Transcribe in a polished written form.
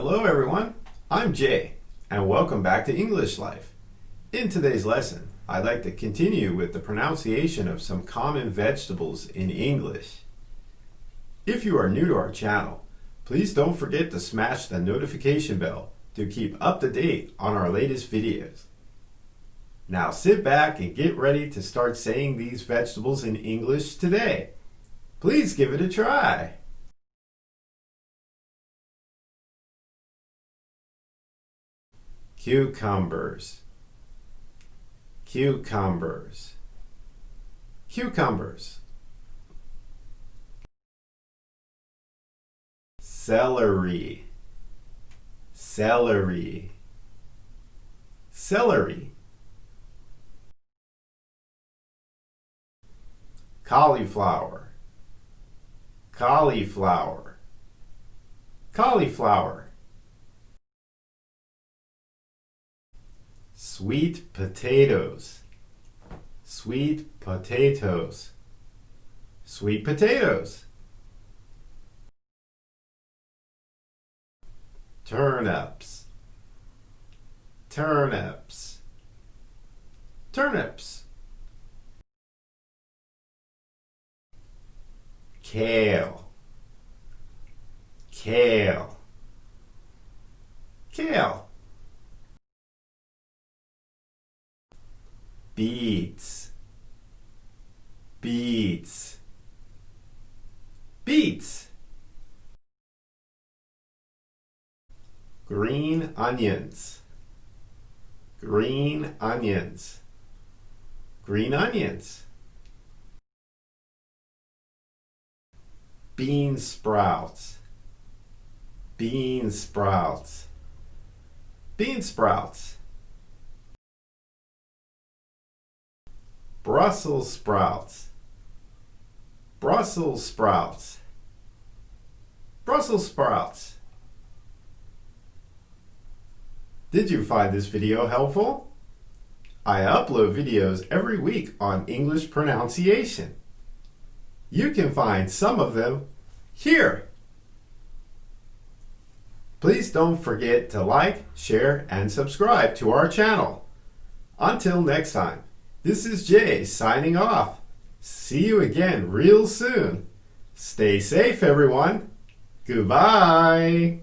Hello everyone, I'm Jay, and welcome back to English Life. In today's lesson, I'd like to continue with the pronunciation of some common vegetables in English. If you are new to our channel, please don't forget to smash the notification bell to keep up to date on our latest videos. Now sit back and get ready to start saying these vegetables in English today. Please give it a try. Cucumbers, cucumbers, cucumbers. Celery, celery, celery. Cauliflower, cauliflower, cauliflower. Sweet potatoes, sweet potatoes, sweet potatoes. Turnips, turnips, turnips. Kale, kale, kale. Beets, beets, beets. Green onions, green onions, green onions. Bean sprouts, bean sprouts, bean sprouts. Brussels sprouts, Brussels sprouts, Brussels sprouts. Did you find this video helpful? I upload videos every week on English pronunciation. You can find some of them here. Please don't forget to like, share, and subscribe to our channel. Until next time. This is Jay signing off. See you again real soon. Stay safe, everyone. Goodbye.